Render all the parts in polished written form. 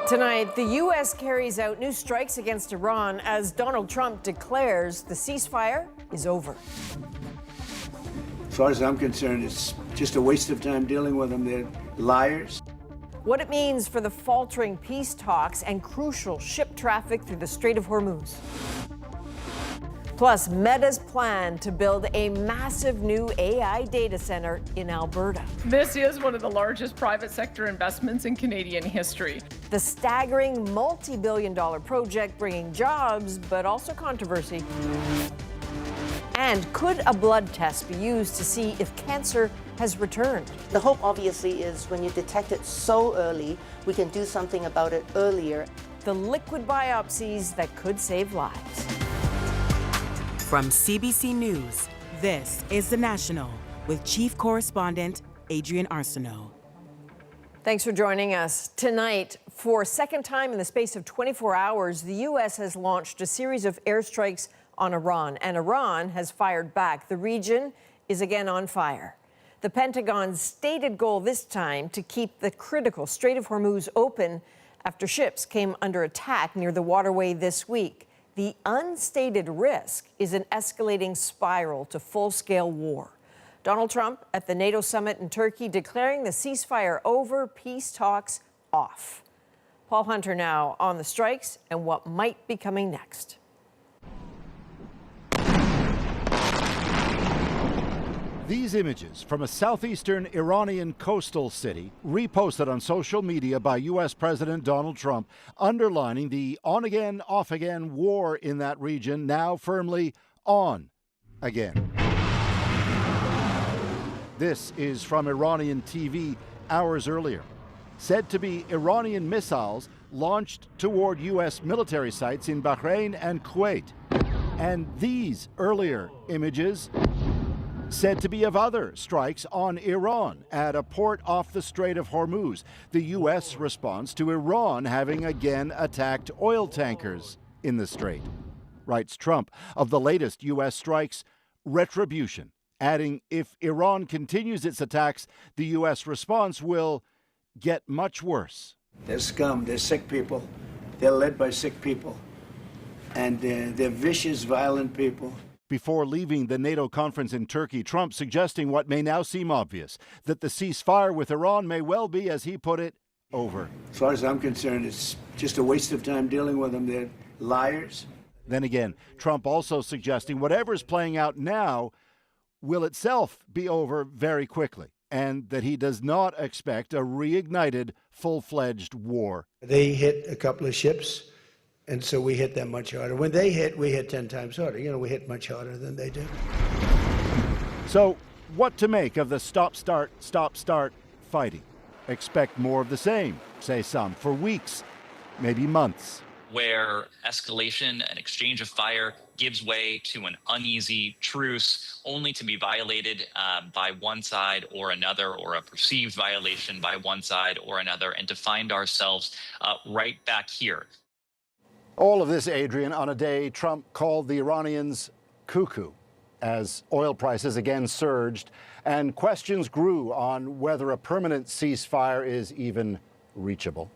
Tonight, the U.S. carries out new strikes against Iran as Donald Trump declares the ceasefire is over. As far as I'm concerned, it's just a waste of time dealing with them. They're liars. What it means for the faltering peace talks and crucial ship traffic through the Strait of Hormuz. Plus, Meta's plan to build a massive new AI data center in Alberta. This is one of the largest private sector investments in Canadian history. The staggering multi-billion-dollar project bringing jobs, but also controversy. And could a blood test be used to see if cancer has returned? The hope obviously is when you detect it so early, we can do something about it earlier. The liquid biopsies that could save lives. From CBC News, this is The National with Chief Correspondent Adrian Arsenault. Thanks for joining us. Tonight, for a second time in the space of 24 hours, the U.S. has launched a series of airstrikes on Iran, and Iran has fired back. The region is again on fire. The Pentagon's stated goal this time to keep the critical Strait of Hormuz open after ships came under attack near the waterway this week. The unstated risk is an escalating spiral to full-scale war. Donald Trump at the NATO summit in Turkey declaring the ceasefire over, peace talks off. Paul Hunter now on the strikes and what might be coming next. These images from a southeastern Iranian coastal city reposted on social media by U.S. President Donald Trump, underlining the on-again, off-again war in that region, now firmly on again. This is from Iranian TV hours earlier. Said to be Iranian missiles launched toward U.S. military sites in Bahrain and Kuwait. And these earlier images said to be of other strikes on Iran at a port off the Strait of Hormuz. The U.S. response to Iran having again attacked oil tankers in the strait. Writes Trump of the latest U.S. strikes, retribution, adding if Iran continues its attacks, the U.S. response will get much worse. They're scum. They're sick people. They're led by sick people. And they're vicious, violent people. Before leaving the NATO conference in Turkey, Trump suggesting what may now seem obvious, that the ceasefire with Iran may well be, as he put it, over. As far as I'm concerned, it's just a waste of time dealing with them. They're liars. Then again, Trump also suggesting whatever's playing out now will itself be over very quickly, and that he does not expect a reignited, full-fledged war. They hit a couple of ships, and so we hit them much harder. When they hit, we hit 10 times harder. You know, we hit much harder than they do. So, what to make of the stop-start fighting? Expect more of the same, say some, for weeks, maybe months. Where escalation and exchange of fire gives way to an uneasy truce, only to be violated by one side or another, or a perceived violation by one side or another, and to find ourselves right back here. All of this, Adrian, on a day Trump called the Iranians cuckoo as oil prices again surged and questions grew on whether a permanent ceasefire is even reachable.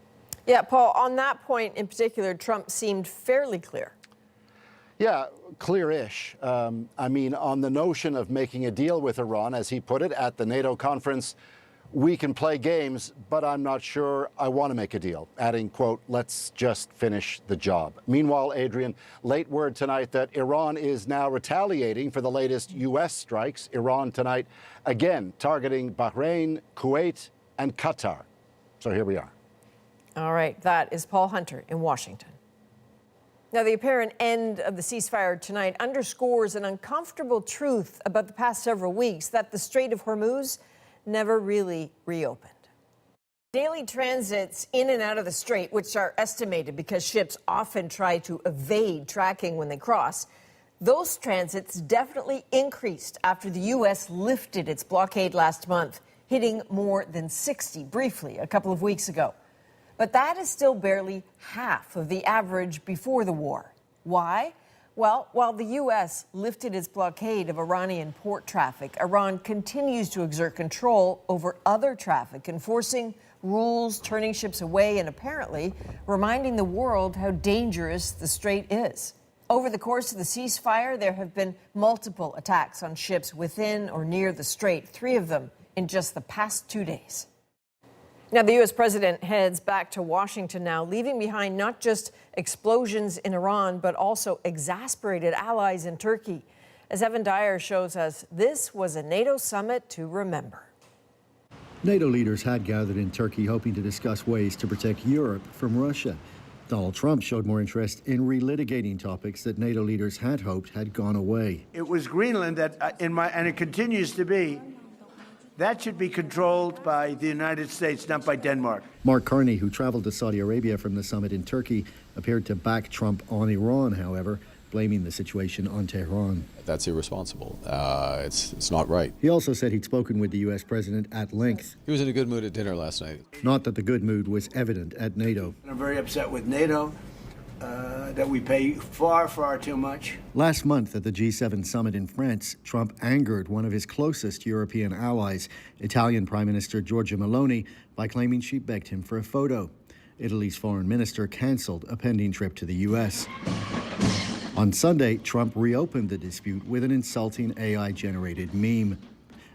Yeah, Paul, on that point in particular, Trump seemed fairly clear. Yeah, clear-ish. I mean, on the notion of making a deal with Iran, as he put it at the NATO conference, we can play games, but I'm not sure I want to make a deal, adding, quote, let's just finish the job. Meanwhile, Adrian, late word tonight that Iran is now retaliating for the latest U.S. strikes. Iran tonight, again, targeting Bahrain, Kuwait, and Qatar. So here we are. All right, that is Paul Hunter in Washington. Now, the apparent end of the ceasefire tonight underscores an uncomfortable truth about the past several weeks, that the Strait of Hormuz never really reopened. Daily transits in and out of the strait, which are estimated because ships often try to evade tracking when they cross, those transits definitely increased after the U.S. lifted its blockade last month, hitting more than 60 briefly a couple of weeks ago. But that is still barely half of the average before the war. Why? Well, while the U.S. lifted its blockade of Iranian port traffic, Iran continues to exert control over other traffic, enforcing rules, turning ships away, and apparently reminding the world how dangerous the strait is. Over the course of the ceasefire, there have been multiple attacks on ships within or near the strait, 3 of them in just the past 2 days. Now, the U.S. president heads back to Washington now, leaving behind not just explosions in Iran, but also exasperated allies in Turkey. As Evan Dyer shows us, this was a NATO summit to remember. NATO leaders had gathered in Turkey hoping to discuss ways to protect Europe from Russia. Donald Trump showed more interest in relitigating topics that NATO leaders had hoped had gone away. It was Greenland that, and it continues to be, that should be controlled by the United States, not by Denmark. Mark Carney, who traveled to Saudi Arabia from the summit in Turkey, appeared to back Trump on Iran, however, blaming the situation on Tehran. That's irresponsible. It's not right. He also said he'd spoken with the U.S. president at length. He was in a good mood at dinner last night. Not that the good mood was evident at NATO. I'm very upset with NATO, that we pay far, far too much. Last month at the G7 summit in France, Trump angered one of his closest European allies, Italian Prime Minister Giorgia Meloni, by claiming she begged him for a photo. Italy's foreign minister canceled a pending trip to the U.S. On Sunday, Trump reopened the dispute with an insulting AI-generated meme.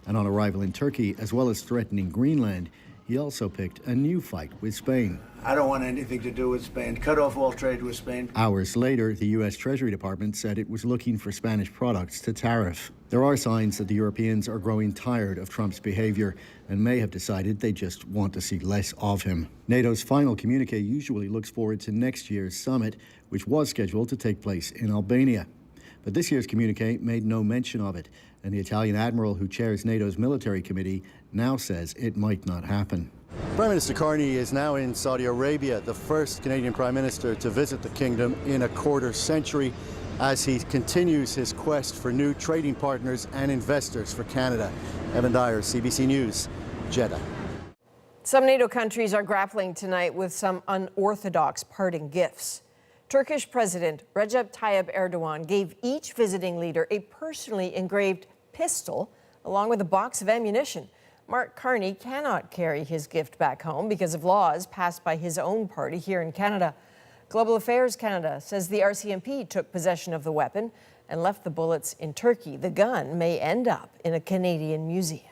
And on arrival in Turkey, as well as threatening Greenland, he also picked a new fight with Spain. I don't want anything to do with Spain. Cut off all trade with Spain. Hours later, the U.S. Treasury Department said it was looking for Spanish products to tariff. There are signs that the Europeans are growing tired of Trump's behavior and may have decided they just want to see less of him. NATO's final communique usually looks forward to next year's summit, which was scheduled to take place in Albania. But this year's communique made no mention of it, and the Italian admiral who chairs NATO's military committee now says it might not happen. Prime Minister Carney is now in Saudi Arabia, the first Canadian Prime Minister to visit the kingdom in a quarter century, as he continues his quest for new trading partners and investors for Canada. Evan Dyer, CBC News, Jeddah. Some NATO countries are grappling tonight with some unorthodox parting gifts. Turkish President Recep Tayyip Erdogan gave each visiting leader a personally engraved pistol along with a box of ammunition. Mark Carney cannot carry his gift back home because of laws passed by his own party here in Canada. Global Affairs Canada says the RCMP took possession of the weapon and left the bullets in Turkey. The gun may end up in a Canadian museum.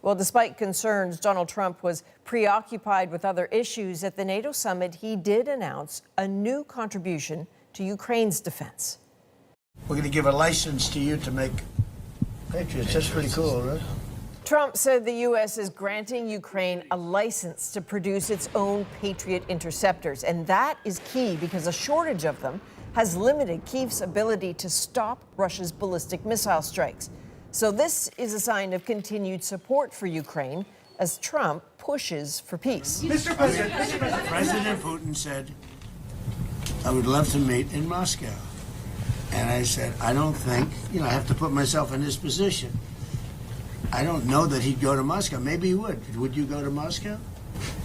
Well, despite concerns Donald Trump was preoccupied with other issues at the NATO summit, he did announce a new contribution to Ukraine's defense. We're going to give a license to you to make Patriots. That's pretty cool, right? Trump said the U.S. is granting Ukraine a license to produce its own Patriot interceptors. And that is key because a shortage of them has limited Kyiv's ability to stop Russia's ballistic missile strikes. So this is a sign of continued support for Ukraine as Trump pushes for peace. Mr. President, President Putin said, I would love to meet in Moscow. And I said, I don't think, I have to put myself in his position. I don't know that he'd go to Moscow. Maybe he would. Would you go to Moscow?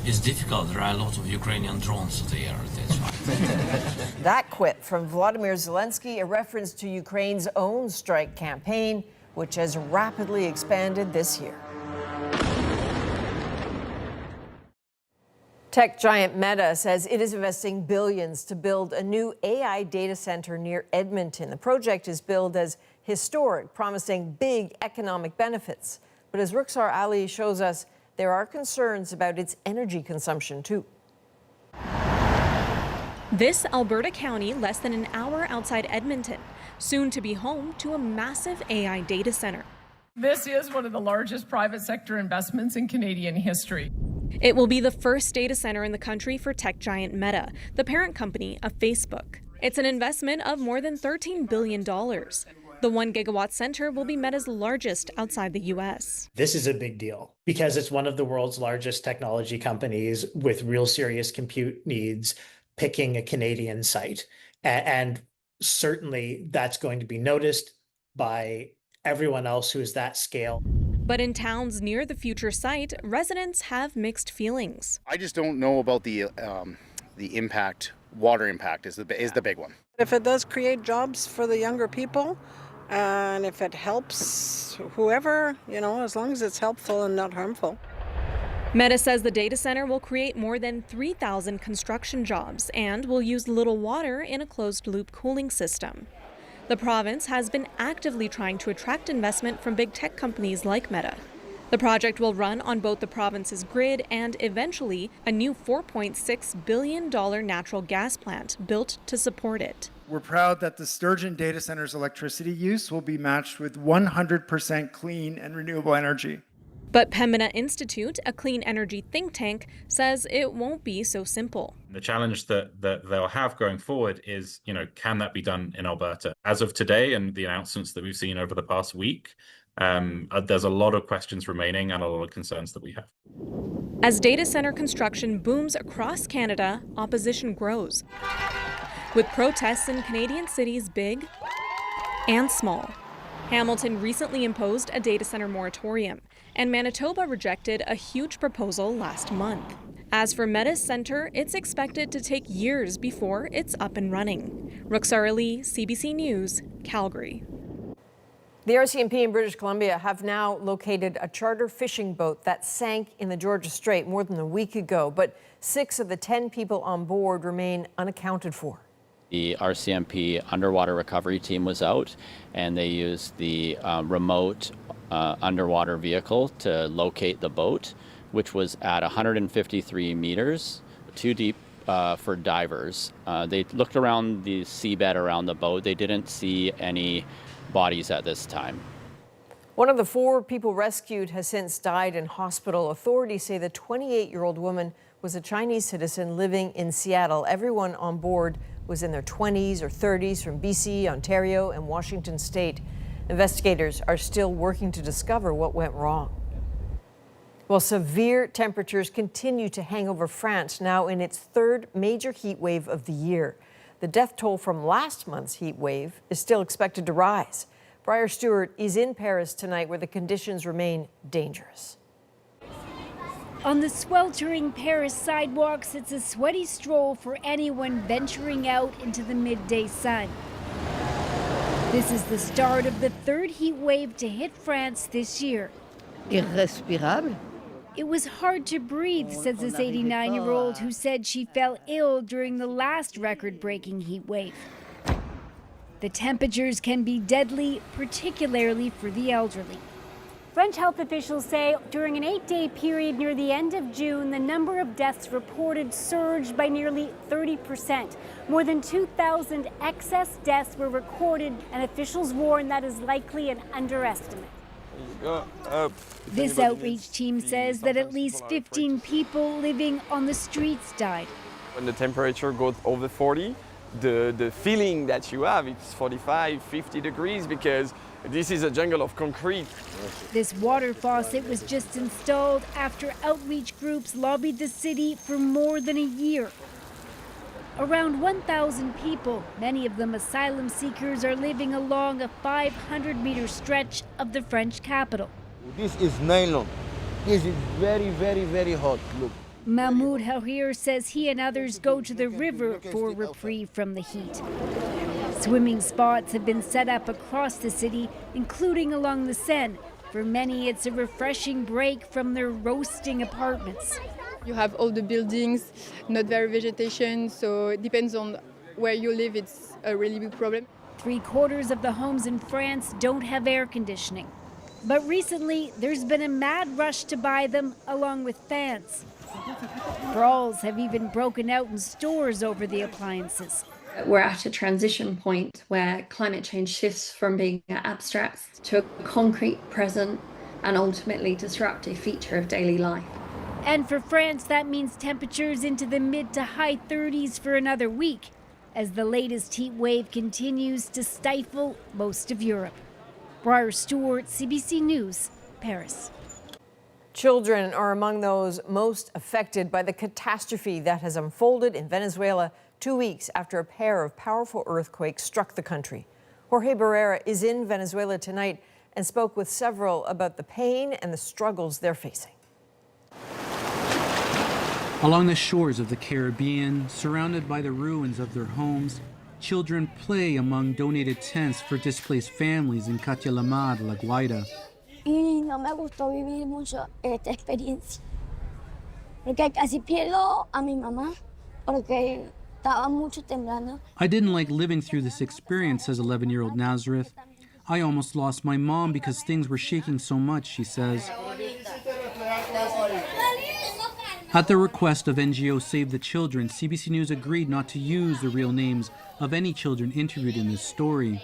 It's difficult. There are a lot of Ukrainian drones there. That's why. That quip from Volodymyr Zelensky, a reference to Ukraine's own strike campaign, which has rapidly expanded this year. Tech giant Meta says it is investing billions to build a new AI data center near Edmonton. The project is billed as historic, promising big economic benefits. But as Ruxar Ali shows us, there are concerns about its energy consumption, too. This Alberta county, less than an hour outside Edmonton, soon to be home to a massive AI data center. This is one of the largest private sector investments in Canadian history. It will be the first data center in the country for tech giant Meta, the parent company of Facebook. It's an investment of more than $13 billion. The 1 gigawatt center will be Meta's largest outside the U.S. This is a big deal because it's one of the world's largest technology companies with real serious compute needs picking a Canadian site. And certainly that's going to be noticed by everyone else who is that scale. But in towns near the future site, residents have mixed feelings. I just don't know about the impact. Water impact is the big one. If it does create jobs for the younger people, and if it helps whoever, as long as it's helpful and not harmful. Meta says the data center will create more than 3,000 construction jobs and will use little water in a closed-loop cooling system. The province has been actively trying to attract investment from big tech companies like Meta. The project will run on both the province's grid and eventually a new $4.6 billion natural gas plant built to support it. We're proud that the Sturgeon data center's electricity use will be matched with 100% clean and renewable energy. But Pembina Institute, a clean energy think tank, says it won't be so simple. The challenge that they'll have going forward is, can that be done in Alberta? As of today and the announcements that we've seen over the past week, there's a lot of questions remaining and a lot of concerns that we have. As data center construction booms across Canada, opposition grows, with protests in Canadian cities big and small. Hamilton recently imposed a data center moratorium, and Manitoba rejected a huge proposal last month. As for Meta's center, it's expected to take years before it's up and running. Ruxara Lee, CBC News, Calgary. The RCMP in British Columbia have now located a charter fishing boat that sank in the Georgia Strait more than a week ago, but 6 of the 10 people on board remain unaccounted for. The RCMP underwater recovery team was out, and they used the remote underwater vehicle to locate the boat, which was at 153 meters, too deep for divers. They looked around the seabed around the boat. They didn't see any bodies at this time. One of the 4 people rescued has since died in hospital. Authorities say the 28-year-old woman was a Chinese citizen living in Seattle. Everyone on board was in their 20s or 30s from BC, Ontario, and Washington State. Investigators are still working to discover what went wrong. Well, severe temperatures continue to hang over France, now in its 3rd major heat wave of the year. The death toll from last month's heat wave is still expected to rise. Briar Stewart is in Paris tonight, where the conditions remain dangerous. On the sweltering Paris sidewalks, it's a sweaty stroll for anyone venturing out into the midday sun. This is the start of the 3rd heat wave to hit France this year. Irrespirable. It was hard to breathe, says this 89-year-old who said she fell ill during the last record-breaking heat wave. The temperatures can be deadly, particularly for the elderly. French health officials say during an 8-day period near the end of June, the number of deaths reported surged by nearly 30%. More than 2,000 excess deaths were recorded, and officials warn that is likely an underestimate. This outreach team says that at least 15 people living on the streets died. When the temperature goes over 40, the feeling that you have, it's 45, 50 degrees because this is a jungle of concrete. This water faucet was just installed after outreach groups lobbied the city for more than a year. Around 1,000 people, many of them asylum seekers, are living along a 500-meter stretch of the French capital. This is nylon. This is very, very, very hot. Look. Mahmoud Hahir says he and others go to the river for reprieve from the heat. Swimming spots have been set up across the city, including along the Seine. For many, it's a refreshing break from their roasting apartments. You have all the buildings, not very vegetation, so it depends on where you live, it's a really big problem. 3/4 of the homes in France don't have air conditioning. But recently, there's been a mad rush to buy them, along with fans. Brawls have even broken out in stores over the appliances. We're at a transition point where climate change shifts from being abstract to a concrete, present, and ultimately disruptive feature of daily life. And for France, that means temperatures into the mid to high 30s for another week, as the latest heat wave continues to stifle most of Europe. Briar Stewart, CBC News, Paris. Children are among those most affected by the catastrophe that has unfolded in Venezuela 2 weeks after a pair of powerful earthquakes struck the country. Jorge Barrera is in Venezuela tonight and spoke with several about the pain and the struggles they're facing. Along the shores of the Caribbean, surrounded by the ruins of their homes, children play among donated tents for displaced families in Catia-La Mar, La Guaira. porque casi pierdo a mi mamá, porque estaba mucho temblando. I didn't like living through this experience, says 11-year-old Nazareth. I almost lost my mom because things were shaking so much, she says. At the request of NGO Save the Children, CBC News agreed not to use the real names of any children interviewed in this story.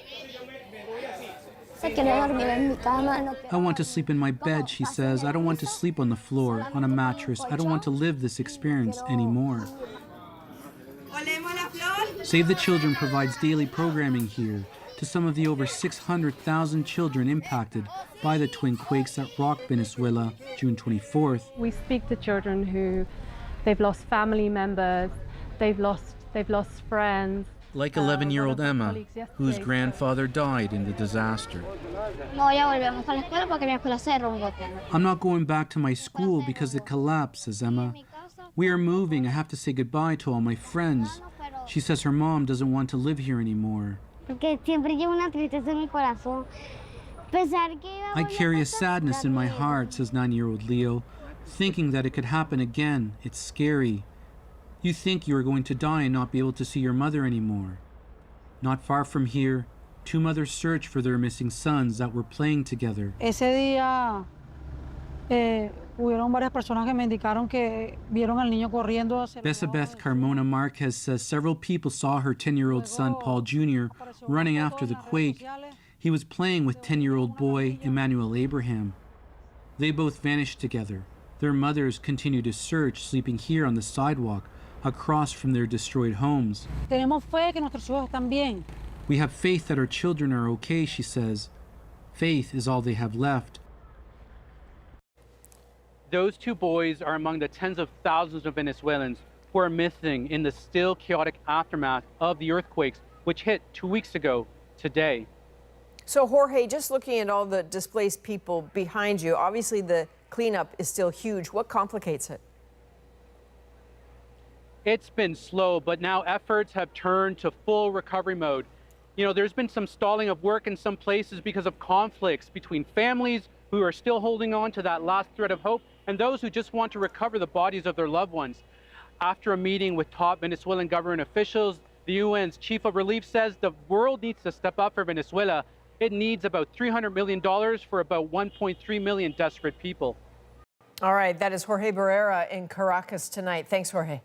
I want to sleep in my bed, she says. I don't want to sleep on the floor, on a mattress. I don't want to live this experience anymore. Save the Children provides daily programming here to some of the over 600,000 children impacted by the twin quakes that rocked Venezuela June 24th. We speak to children who they've lost family members, they've lost friends. Like 11-year-old Emma, whose grandfather died in the disaster. I'm not going back to my school because it collapsed, says Emma. We are moving. I have to say goodbye to all my friends. She says her mom doesn't want to live here anymore. I carry a sadness in my heart, says 9-year-old Leo, thinking that it could happen again. It's scary. You think you are going to die and not be able to see your mother anymore. Not far from here, two mothers search for their missing sons that were playing together. Hubieron varias personas que me indicaron que vieron al niño corriendo hacia Besabeth Carmona Marquez says several people saw her 10-year-old son, Paul Jr., running after the quake. He was playing with 10-year-old boy Emmanuel Abraham. They both vanished together. Their mothers continue to search, sleeping here on the sidewalk, across from their destroyed homes. Tenemos fe que nuestros hijos están bien. We have faith that our children are okay, she says. Faith is all they have left. Those two boys are among the tens of thousands of Venezuelans who are missing in the still chaotic aftermath of the earthquakes, which hit 2 weeks ago today. So, Jorge, just looking at all the displaced people behind you, obviously the cleanup is still huge. What complicates it? It's been slow, but now efforts have turned to full recovery mode. You know, there's been some stalling of work in some places because of conflicts between families who are still holding on to that last thread of hope and those who just want to recover the bodies of their loved ones. After a meeting with top Venezuelan government officials, the UN's chief of relief says the world needs to step up for Venezuela. It needs about $300 million for about 1.3 million desperate people. All right, that is Jorge Barrera in Caracas tonight. Thanks, Jorge.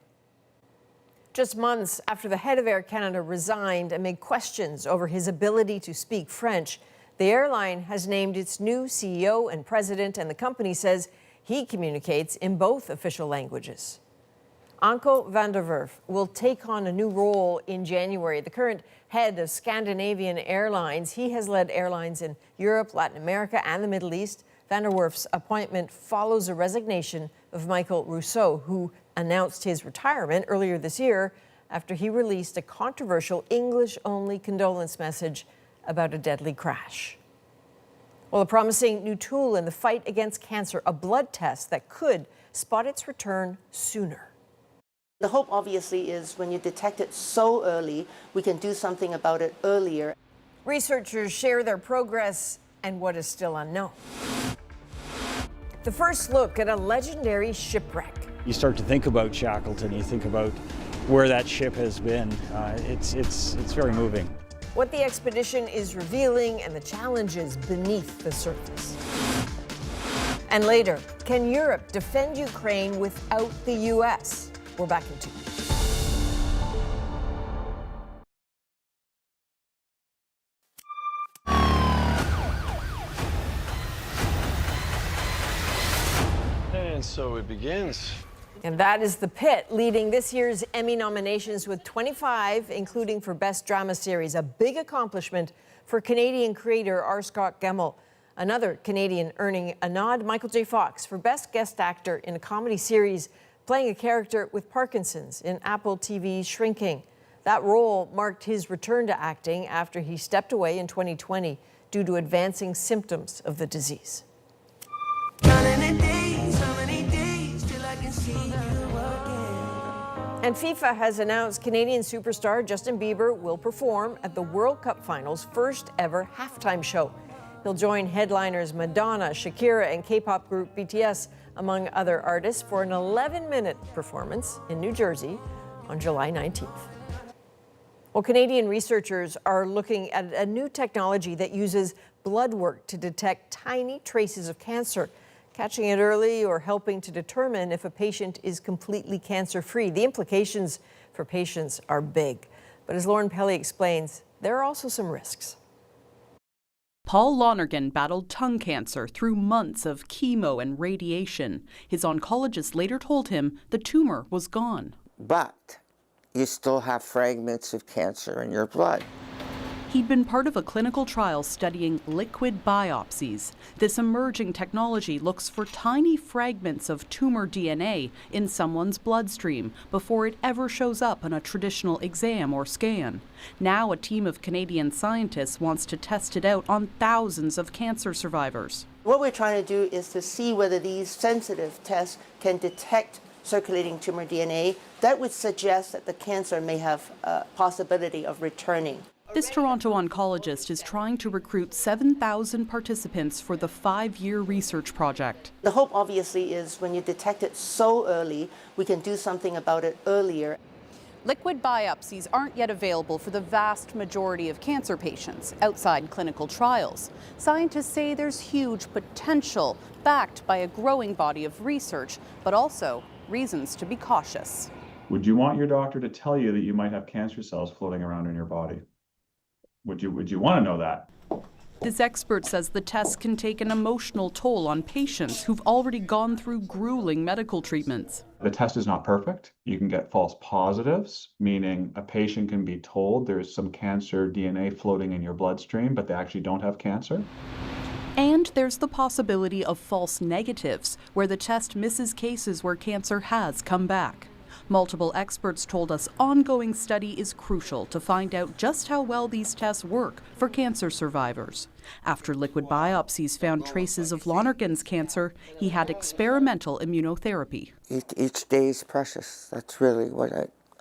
Just months after the head of Air Canada resigned amid questions over his ability to speak French, the airline has named its new CEO and president, and the company says he communicates in both official languages. Anko van der Werf will take on a new role in January. The current head of Scandinavian Airlines, he has led airlines in Europe, Latin America, and the Middle East. Van der Werf's appointment follows a resignation of Michael Rousseau, who announced his retirement earlier this year after he released a controversial English-only condolence message about a deadly crash. Well, a promising new tool in the fight against cancer, a blood test that could spot its return sooner. The hope, obviously, is when you detect it so early, we can do something about it earlier. Researchers share their progress and what is still unknown. The first look at a legendary shipwreck. You start to think about Shackleton, you think about where that ship has been. It's very moving. What the expedition is revealing and the challenges beneath the surface. And later, can Europe defend Ukraine without the U.S.? We're back in 2 minutes. And so it begins. And that is the Pitt, leading this year's Emmy nominations with 25, including for Best Drama Series, a big accomplishment for Canadian creator R. Scott Gemmell. Another Canadian earning a nod, Michael J. Fox, for Best Guest Actor in a Comedy Series, playing a character with Parkinson's in Apple TV's Shrinking. That role marked his return to acting after he stepped away in 2020 due to advancing symptoms of the disease. And FIFA has announced Canadian superstar Justin Bieber will perform at the World Cup Finals' first ever halftime show. He'll join headliners Madonna, Shakira, and K-pop group BTS among other artists, for an 11-minute performance in New Jersey on July 19th. Well, Canadian researchers are looking at a new technology that uses blood work to detect tiny traces of cancer, catching it early or helping to determine if a patient is completely cancer-free. The implications for patients are big. But as Lauren Pelly explains, there are also some risks. Paul Lonergan battled tongue cancer through months of chemo and radiation. His oncologist later told him the tumor was gone. But you still have fragments of cancer in your blood. He'd been part of a clinical trial studying liquid biopsies. This emerging technology looks for tiny fragments of tumor DNA in someone's bloodstream before it ever shows up on a traditional exam or scan. Now a team of Canadian scientists wants to test it out on thousands of cancer survivors. What we're trying to do is to see whether these sensitive tests can detect circulating tumor DNA. That would suggest that the cancer may have a possibility of returning. This Toronto oncologist is trying to recruit 7,000 participants for the 5-year research project. The hope obviously is when you detect it so early, we can do something about it earlier. Liquid biopsies aren't yet available for the vast majority of cancer patients outside clinical trials. Scientists say there's huge potential, backed by a growing body of research, but also reasons to be cautious. Would you want your doctor to tell you that you might have cancer cells floating around in your body? Would you want to know that? This expert says the tests can take an emotional toll on patients who've already gone through grueling medical treatments. The test is not perfect. You can get false positives, meaning a patient can be told there's some cancer DNA floating in your bloodstream, but they actually don't have cancer. And there's the possibility of false negatives, where the test misses cases where cancer has come back. Multiple experts told us ongoing study is crucial to find out just how well these tests work for cancer survivors. After liquid biopsies found traces of Lonergan's cancer, he had experimental immunotherapy. Each day is precious. That's really what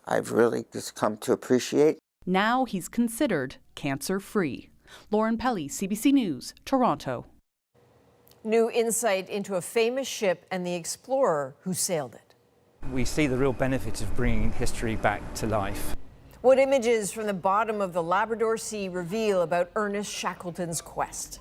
I've really just come to appreciate. Now he's considered cancer-free. Lauren Pelly, CBC News, Toronto. New insight into a famous ship and the explorer who sailed it. We see the real benefits of bringing history back to life. What images from the bottom of the Labrador Sea reveal about Ernest Shackleton's quest?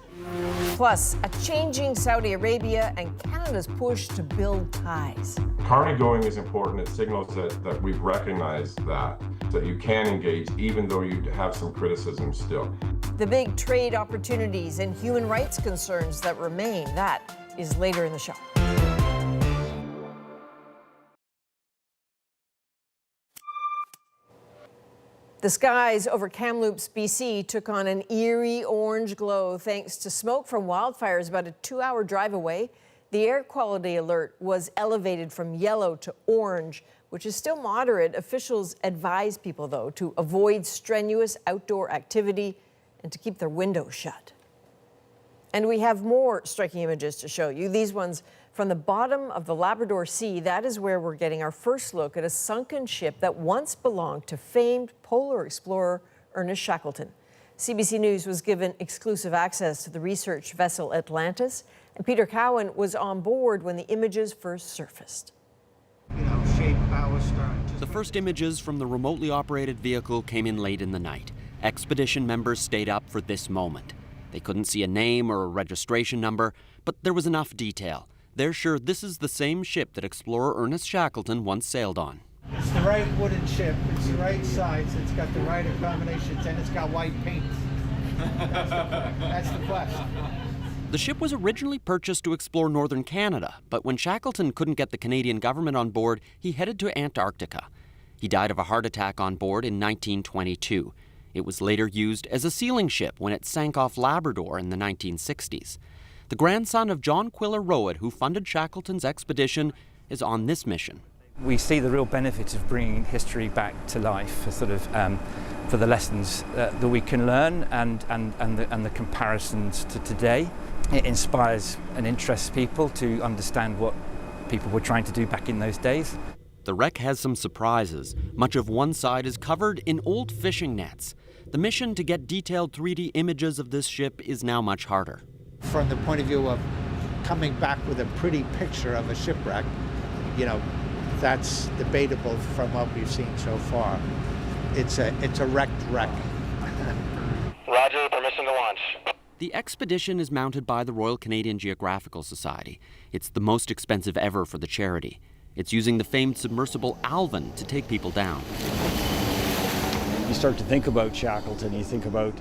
Plus, a changing Saudi Arabia and Canada's push to build ties. Carney going is important. It signals that we've recognized that you can engage even though you have some criticism still. The big trade opportunities and human rights concerns that remain, that is later in the show. The skies over Kamloops, BC took on an eerie orange glow thanks to smoke from wildfires about a 2-hour drive away. The air quality alert was elevated from yellow to orange, which is still moderate. Officials advise people, though, to avoid strenuous outdoor activity and to keep their windows shut. And we have more striking images to show you. These ones from the bottom of the Labrador Sea. That is where we're getting our first look at a sunken ship that once belonged to famed polar explorer Ernest Shackleton. CBC News was given exclusive access to the research vessel Atlantis, and Peter Cowan was on board when the images first surfaced. The first images from the remotely operated vehicle came in late in the night. Expedition members stayed up for this moment. They couldn't see a name or a registration number, but there was enough detail. They're sure this is the same ship that explorer Ernest Shackleton once sailed on. It's the right wooden ship, it's the right size, it's got the right accommodations, and it's got white paint. That's the quest. The ship was originally purchased to explore northern Canada, but when Shackleton couldn't get the Canadian government on board, he headed to Antarctica. He died of a heart attack on board in 1922. It was later used as a sealing ship when it sank off Labrador in the 1960s. The grandson of John Quiller Rowett, who funded Shackleton's expedition, is on this mission. We see the real benefits of bringing history back to life, for the lessons that we can learn and the comparisons to today. It inspires and interests people to understand what people were trying to do back in those days. The wreck has some surprises. Much of one side is covered in old fishing nets. The mission to get detailed 3D images of this ship is now much harder. From the point of view of coming back with a pretty picture of a shipwreck, you know, that's debatable from what we've seen so far. It's a wrecked wreck. Roger, permission to launch. The expedition is mounted by the Royal Canadian Geographical Society. It's the most expensive ever for the charity. It's using the famed submersible Alvin to take people down. You start to think about Shackleton, you think about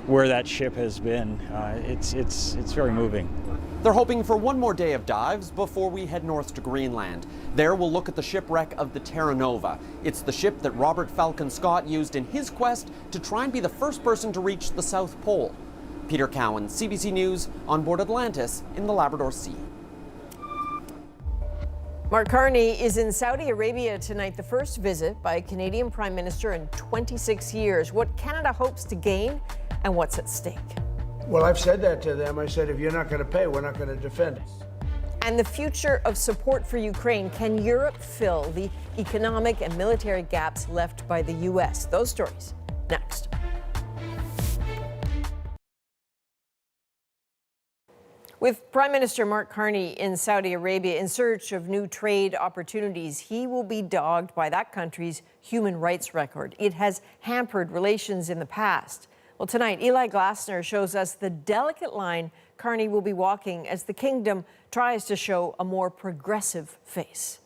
where that ship has been. It's very moving. They're hoping for one more day of dives before we head north to Greenland. There we'll look at the shipwreck of the Terra Nova. It's the ship that Robert Falcon Scott used in his quest to try and be the first person to reach the South Pole. Peter Cowan, CBC News, on board Atlantis in the Labrador Sea. Mark Carney is in Saudi Arabia tonight, the first visit by a Canadian Prime Minister in 26 years. What Canada hopes to gain and what's at stake. Well, I've said that to them. I said, if you're not going to pay, we're not going to defend. And the future of support for Ukraine. Can Europe fill the economic and military gaps left by the U.S.? Those stories next. With Prime Minister Mark Carney in Saudi Arabia in search of new trade opportunities, he will be dogged by that country's human rights record. It has hampered relations in the past. Well, tonight, Eli Glasner shows us the delicate line Carney will be walking as the kingdom tries to show a more progressive face.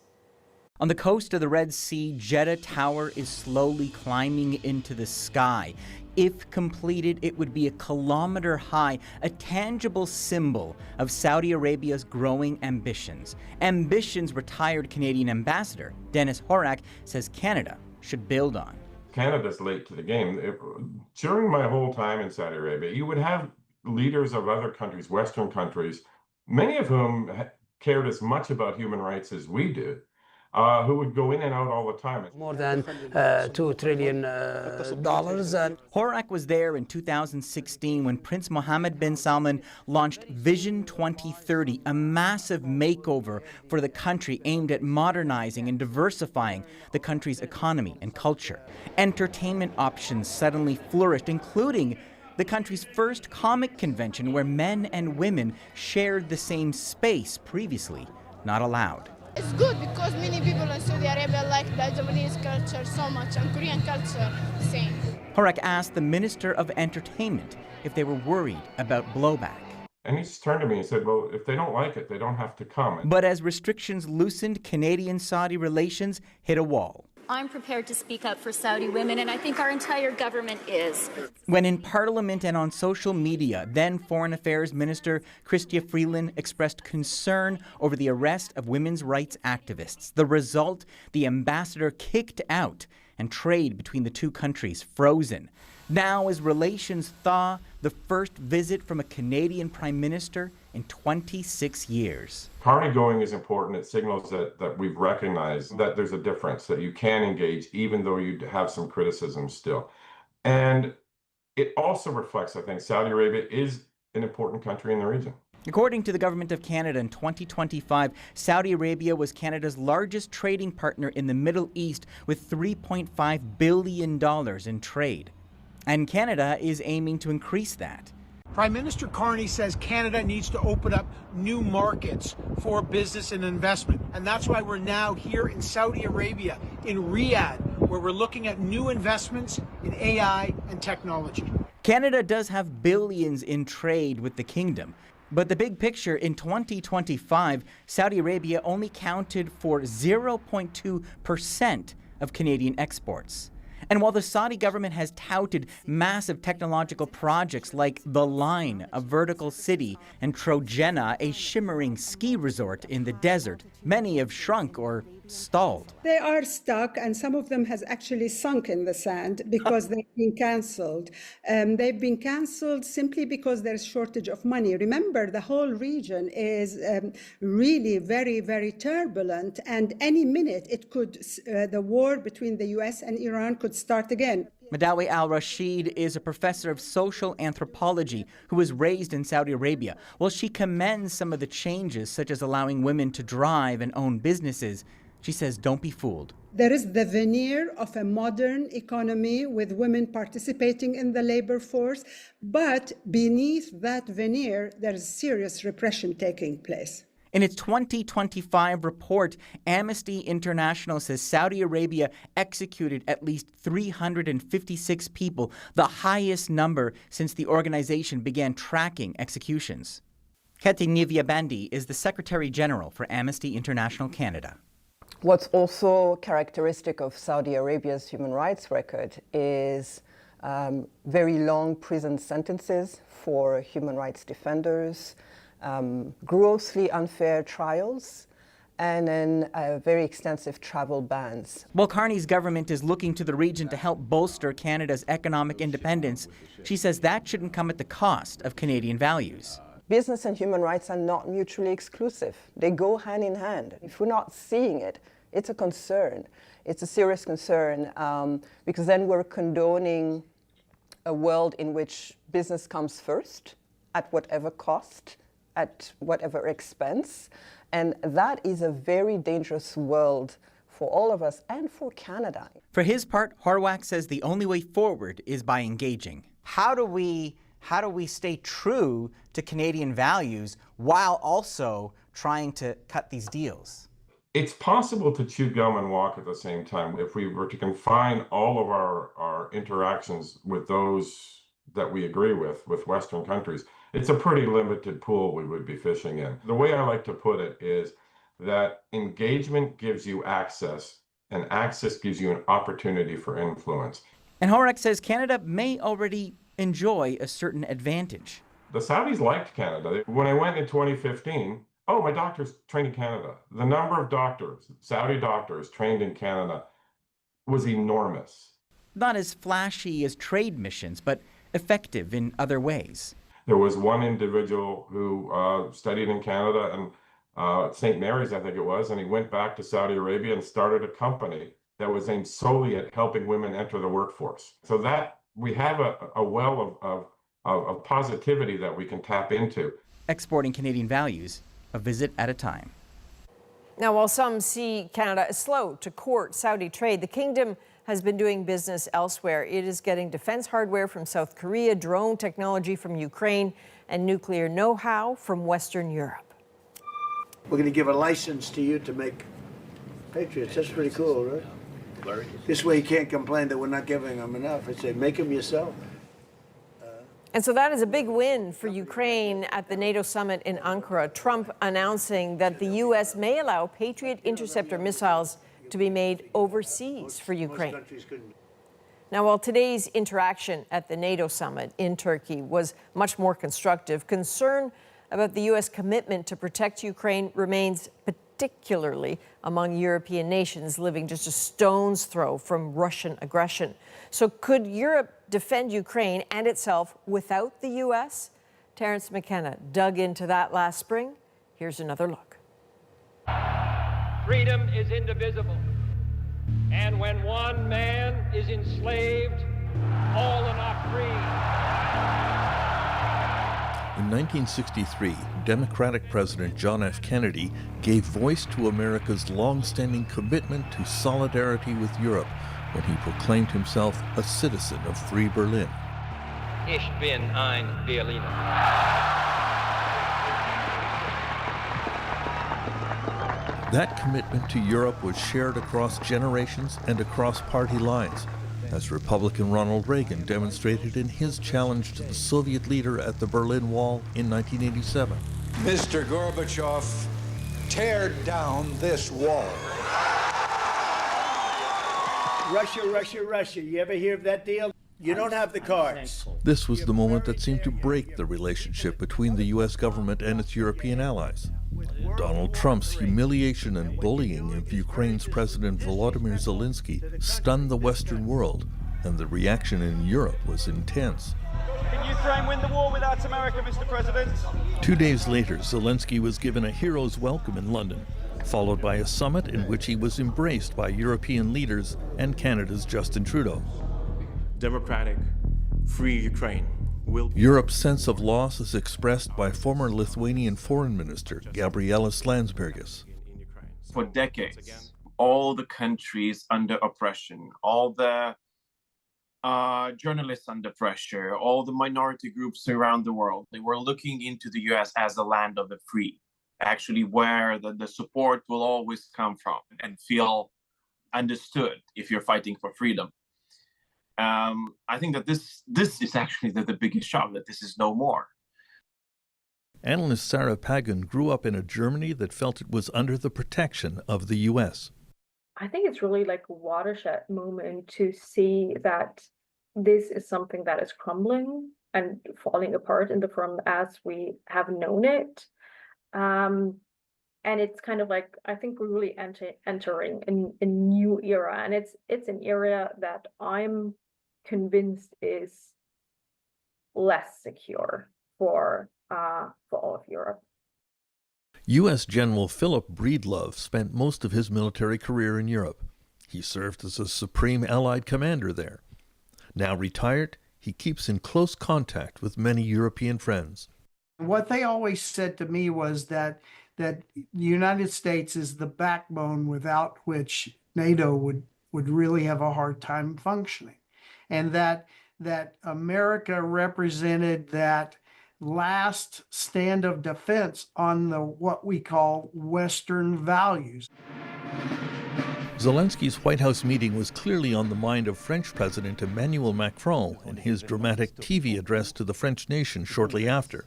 On the coast of the Red Sea, Jeddah Tower is slowly climbing into the sky. If completed, it would be a kilometer high, a tangible symbol of Saudi Arabia's growing ambitions. Ambitions retired Canadian ambassador Dennis Horak says Canada should build on. Canada's late to the game. During my whole time in Saudi Arabia, you would have leaders of other countries, Western countries, many of whom cared as much about human rights as we do, who would go in and out all the time. More than $2 trillion. Horak was there in 2016 when Prince Mohammed bin Salman launched Vision 2030, a massive makeover for the country aimed at modernizing and diversifying the country's economy and culture. Entertainment options suddenly flourished, including the country's first comic convention where men and women shared the same space, previously not allowed. It's good because many people in Saudi Arabia like the Japanese culture so much and Korean culture the same. Horak asked the Minister of Entertainment if they were worried about blowback. And he just turned to me and said, well, if they don't like it, they don't have to come. But as restrictions loosened, Canadian-Saudi relations hit a wall. I'm prepared to speak up for Saudi women, and I think our entire government is. When in Parliament and on social media, then Foreign Affairs Minister Chrystia Freeland expressed concern over the arrest of women's rights activists. The result, the ambassador kicked out and trade between the two countries frozen. Now, as relations thaw, the first visit from a Canadian Prime Minister in 26 years. Carney going is important. It signals that we've recognized that there's a difference, that you can engage even though you have some criticism still. And it also reflects, I think, Saudi Arabia is an important country in the region. According to the Government of Canada in 2025, Saudi Arabia was Canada's largest trading partner in the Middle East with $3.5 billion in trade. And Canada is aiming to increase that. Prime Minister Carney says Canada needs to open up new markets for business and investment. And that's why we're now here in Saudi Arabia, in Riyadh, where we're looking at new investments in AI and technology. Canada does have billions in trade with the kingdom. But the big picture, in 2025, Saudi Arabia only counted for 0.2% of Canadian exports. And while the Saudi government has touted massive technological projects like The Line, a vertical city, and Trojena, a shimmering ski resort in the desert, many have shrunk or stalled. They are stuck, and some of them has actually sunk in the sand because they've been cancelled. They've been cancelled simply because there's shortage of money. Remember, the whole region is really very, very turbulent, and any minute it could, the war between the US and Iran could start again. Madawi Al-Rashid is a professor of social anthropology who was raised in Saudi Arabia. While she commends some of the changes, such as allowing women to drive and own businesses, She says don't be fooled. There is the veneer of a modern economy with women participating in the labor force, but beneath that veneer, there is serious repression taking place. In its 2025 report, Amnesty International says Saudi Arabia executed at least 356 people, the highest number since the organization began tracking executions. Keti Nivyabandi is the Secretary General for Amnesty International Canada. What's also characteristic of Saudi Arabia's human rights record is very long prison sentences for human rights defenders, grossly unfair trials, and then very extensive travel bans. While Carney's government is looking to the region to help bolster Canada's economic independence, she says that shouldn't come at the cost of Canadian values. Business and human rights are not mutually exclusive. They go hand in hand. If we're not seeing it, it's a concern. It's a serious concern because then we're condoning a world in which business comes first at whatever cost, at whatever expense. And that is a very dangerous world for all of us and for Canada. For his part, Horwath says the only way forward is by engaging. How do we stay true to Canadian values while also trying to cut these deals? It's possible to chew gum and walk at the same time. If we were to confine all of our interactions with those that we agree with Western countries, it's a pretty limited pool we would be fishing in. The way I like to put it is that engagement gives you access, and access gives you an opportunity for influence. And Horwath says Canada may already enjoy a certain advantage. The Saudis liked Canada. When I went in 2015, my doctor's trained in Canada. The number of doctors, Saudi doctors trained in Canada was enormous. Not as flashy as trade missions, but effective in other ways. There was one individual who studied in Canada and St. Mary's, I think it was, and he went back to Saudi Arabia and started a company that was aimed solely at helping women enter the workforce. So that we have a well of positivity that we can tap into. Exporting Canadian values, a visit at a time. Now, while some see Canada as slow to court Saudi trade, the kingdom has been doing business elsewhere. It is getting defense hardware from South Korea, drone technology from Ukraine, and nuclear know-how from Western Europe. We're going to give a license to you to make Patriots. That's pretty cool, right? This way you can't complain that we're not giving them enough. I say, make them yourself. And so that is a big win for Ukraine at the NATO summit in Ankara. Trump announcing that the U.S. may allow Patriot interceptor missiles to be made overseas for Ukraine. Now, while today's interaction at the NATO summit in Turkey was much more constructive, concern about the U.S. commitment to protect Ukraine remains, particularly among European nations living just a stone's throw from Russian aggression. So could Europe defend Ukraine and itself without the U.S.? Terence McKenna dug into that last spring. Here's another look. Freedom is indivisible. And when one man is enslaved, all are not free. In 1963, Democratic President John F. Kennedy gave voice to America's long-standing commitment to solidarity with Europe when he proclaimed himself a citizen of Free Berlin. Ich bin ein Berliner. That commitment to Europe was shared across generations and across party lines, as Republican Ronald Reagan demonstrated in his challenge to the Soviet leader at the Berlin Wall in 1987. Mr. Gorbachev, tear down this wall. Russia, Russia, Russia. You ever hear of that deal? You don't have the cards. This was the moment that seemed to break the relationship between the U.S. government and its European allies. Donald Trump's humiliation and bullying of Ukraine's President Volodymyr Zelensky stunned the Western world, and the reaction in Europe was intense. Can Ukraine win the war without America, Mr. President? 2 days later, Zelensky was given a hero's welcome in London, followed by a summit in which he was embraced by European leaders and Canada's Justin Trudeau. Democratic, free Ukraine will... Europe's sense of loss is expressed by former Lithuanian Foreign Minister Gabrielis Landsbergis. For decades, all the countries under oppression, all the journalists under pressure, all the minority groups around the world. They were looking into the US as a land of the free, actually where the support will always come from and feel understood if you're fighting for freedom. I think that this is actually the biggest shock, that this is no more. Analyst Sarah Pagan grew up in a Germany that felt it was under the protection of the U.S. I think it's really like a watershed moment to see that this is something that is crumbling and falling apart in the form as we have known it. And it's kind of like, I think we're really entering a new era, and it's an era that I'm convinced is less secure for all of Europe. U.S. General Philip Breedlove spent most of his military career in Europe. He served as a Supreme Allied Commander there. Now retired, he keeps in close contact with many European friends. What they always said to me was that the United States is the backbone without which NATO would really have a hard time functioning, and that America represented that last stand of defense on what we call Western values. Zelensky's White House meeting was clearly on the mind of French President Emmanuel Macron in his dramatic TV address to the French nation shortly after.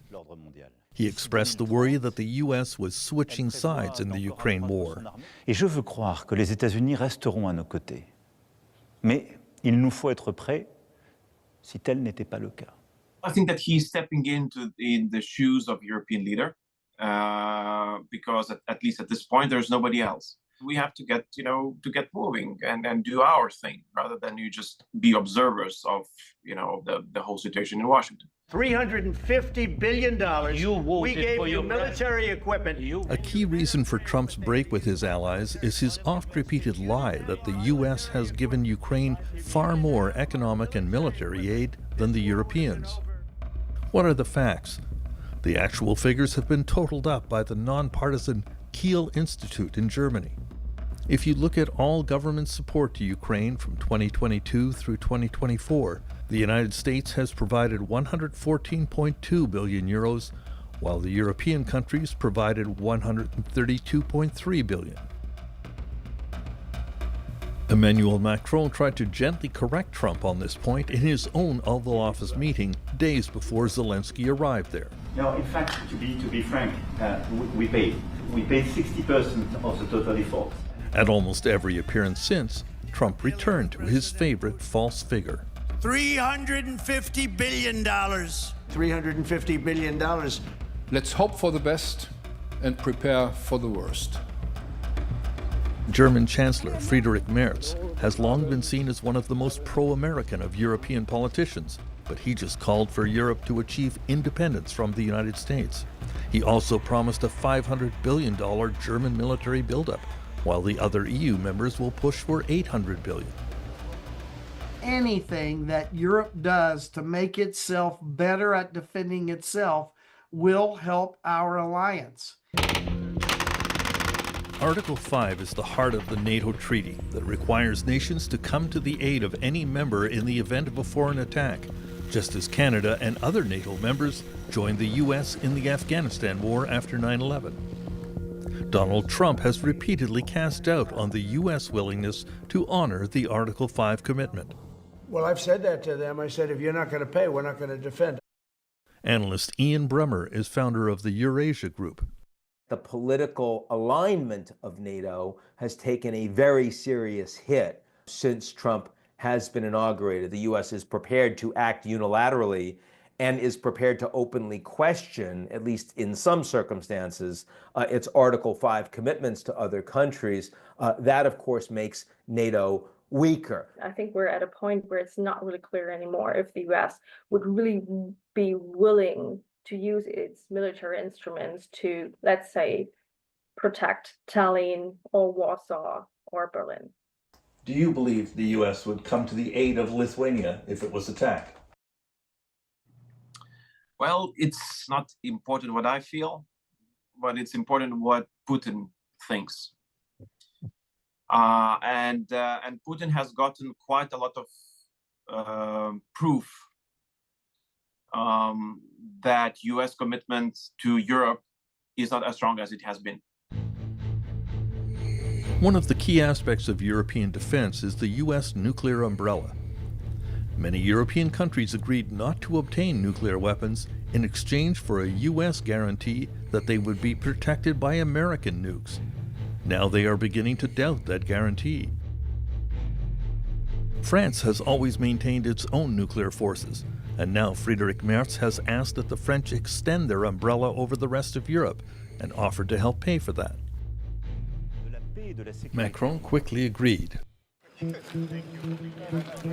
He expressed the worry that the U.S. was switching sides in the Ukraine war. Et je veux croire que les États-Unis resteront à nos côtés. Mais il nous faut être prêts si tel n'était pas le cas. I think that he's stepping in the shoes of European leader, because at least at this point, there's nobody else. We have to get moving and do our thing, rather than you just be observers of, the whole situation in Washington. $350 billion. We gave you military equipment. A key reason for Trump's break with his allies is his oft-repeated lie that the U.S. has given Ukraine far more economic and military aid than the Europeans. What are the facts? The actual figures have been totaled up by the nonpartisan Kiel Institute in Germany. If you look at all government support to Ukraine from 2022 through 2024, the United States has provided 114.2 billion euros, while the European countries provided 132.3 billion. Emmanuel Macron tried to gently correct Trump on this point in his own Oval Office meeting days before Zelensky arrived there. No, in fact, to be frank, we paid 60% of the total effort. At almost every appearance since, Trump returned to his favorite false figure. $350 billion. $350 billion. Let's hope for the best and prepare for the worst. German Chancellor Friedrich Merz has long been seen as one of the most pro-American of European politicians, but he just called for Europe to achieve independence from the United States. He also promised a $500 billion German military buildup, while the other EU members will push for $800 billion. Anything that Europe does to make itself better at defending itself will help our alliance. Article 5 is the heart of the NATO treaty that requires nations to come to the aid of any member in the event of a foreign attack, just as Canada and other NATO members joined the U.S. in the Afghanistan war after 9/11. Donald Trump has repeatedly cast doubt on the U.S. willingness to honor the Article 5 commitment. Well, I've said that to them. I said, if you're not going to pay, we're not going to defend. Analyst Ian Bremmer is founder of the Eurasia Group. The political alignment of NATO has taken a very serious hit since Trump has been inaugurated. The U.S. is prepared to act unilaterally and is prepared to openly question, at least in some circumstances, its Article 5 commitments to other countries. That, of course, makes NATO weaker. I think we're at a point where it's not really clear anymore if the U.S. would really be willing to use its military instruments to, let's say, protect Tallinn or Warsaw or Berlin. Do you believe the U.S. would come to the aid of Lithuania if it was attacked? Well, it's not important what I feel, but it's important what Putin thinks. and Putin has gotten quite a lot of proof that U.S. commitment to Europe is not as strong as it has been. One of the key aspects of European defense is the U.S. nuclear umbrella. Many European countries agreed not to obtain nuclear weapons in exchange for a U.S. guarantee that they would be protected by American nukes. Now they are beginning to doubt that guarantee. France has always maintained its own nuclear forces, and now Friedrich Merz has asked that the French extend their umbrella over the rest of Europe and offered to help pay for that. Macron quickly agreed.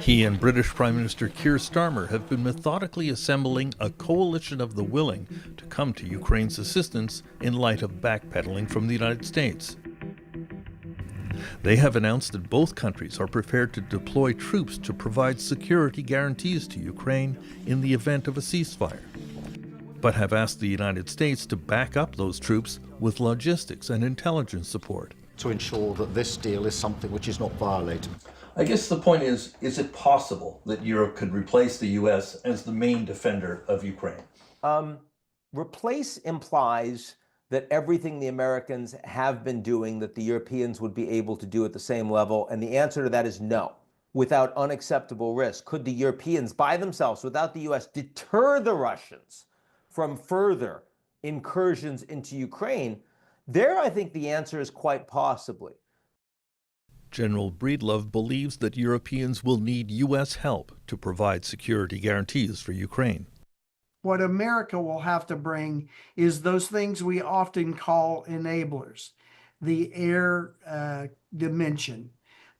He and British Prime Minister Keir Starmer have been methodically assembling a coalition of the willing to come to Ukraine's assistance in light of backpedaling from the United States. They have announced that both countries are prepared to deploy troops to provide security guarantees to Ukraine in the event of a ceasefire, but have asked the United States to back up those troops with logistics and intelligence support. To ensure that this deal is something which is not violated. I guess the point is it possible that Europe could replace the U.S. as the main defender of Ukraine? Replace implies that everything the Americans have been doing, that the Europeans would be able to do at the same level, and the answer to that is no, without unacceptable risk. Could the Europeans, by themselves, without the U.S., deter the Russians from further incursions into Ukraine? There, I think the answer is quite possibly. General Breedlove believes that Europeans will need U.S. help to provide security guarantees for Ukraine. What America will have to bring is those things we often call enablers. The air dimension,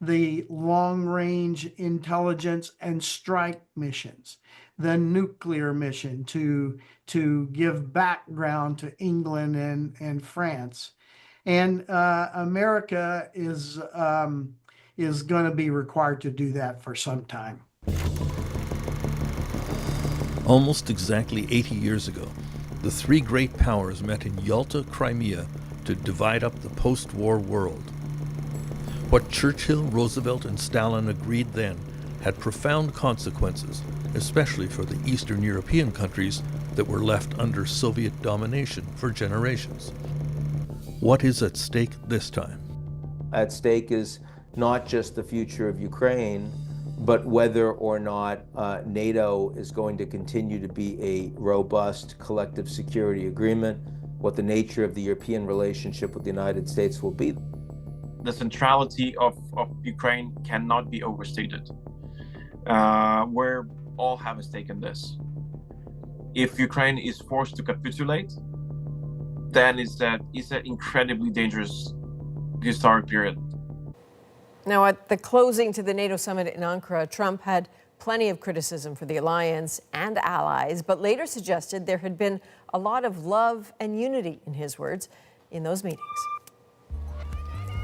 the long-range intelligence and strike missions, the nuclear mission to give background to England and France. And America is going to be required to do that for some time. Almost exactly 80 years ago, the three great powers met in Yalta, Crimea, to divide up the post-war world. What Churchill, Roosevelt, and Stalin agreed then had profound consequences, especially for the Eastern European countries that were left under Soviet domination for generations. What is at stake this time? At stake is not just the future of Ukraine, but whether or not NATO is going to continue to be a robust collective security agreement, what the nature of the European relationship with the United States will be. The centrality of Ukraine cannot be overstated. We all have a stake in this. If Ukraine is forced to capitulate, then it's an incredibly dangerous historic period. Now, at the closing to the NATO summit in Ankara, Trump had plenty of criticism for the alliance and allies, but later suggested there had been a lot of love and unity, in his words, in those meetings.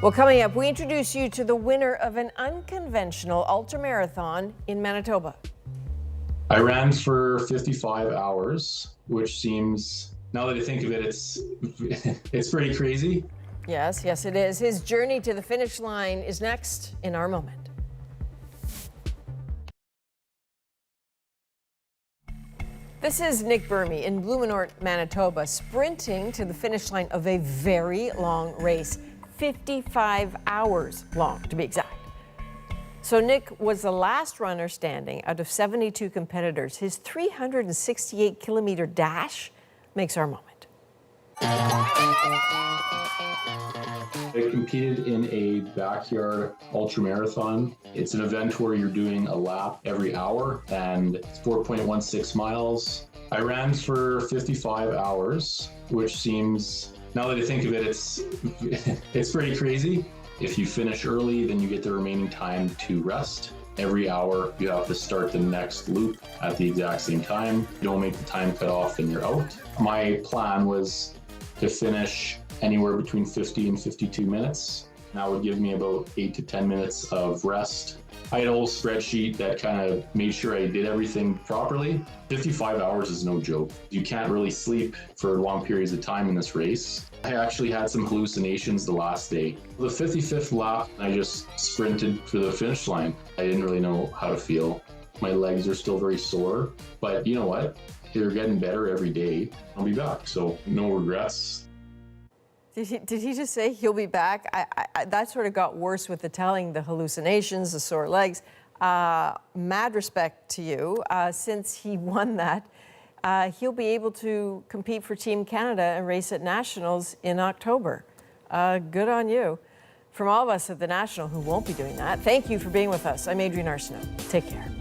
Well, coming up, we introduce you to the winner of an unconventional ultramarathon in Manitoba. I ran for 55 hours, which seems, now that I think of it, it's pretty crazy. Yes, it is. His journey to the finish line is next in our moment. This is Nick Burmy in Blumenort, Manitoba, sprinting to the finish line of a very long race, 55 hours long to be exact. So Nick was the last runner standing out of 72 competitors. His 368-kilometer dash makes our moment. I competed in a backyard ultramarathon. It's an event where you're doing a lap every hour, and it's 4.16 miles. I ran for 55 hours, which seems, now that I think of it, it's pretty crazy. If you finish early, then you get the remaining time to rest. Every hour, you have to start the next loop at the exact same time. You don't make the time cut off and you're out. My plan was to finish anywhere between 50 and 52 minutes. That would give me about 8 to 10 minutes of rest I had a whole spreadsheet that kind of made sure I did everything properly. 55 hours is no joke. You can't really sleep for long periods of time in this race. I actually had some hallucinations the last day. The 55th lap, I just sprinted for the finish line. I didn't really know how to feel. My legs are still very sore, but you know what? They're getting better every day. I'll be back, so no regrets. Did he just say he'll be back? That sort of got worse with the telling, the hallucinations, the sore legs. Mad respect to you. Since he won that, he'll be able to compete for Team Canada and race at Nationals in October. Good on you. From all of us at the National who won't be doing that, thank you for being with us. I'm Adrienne Arsenault. Take care.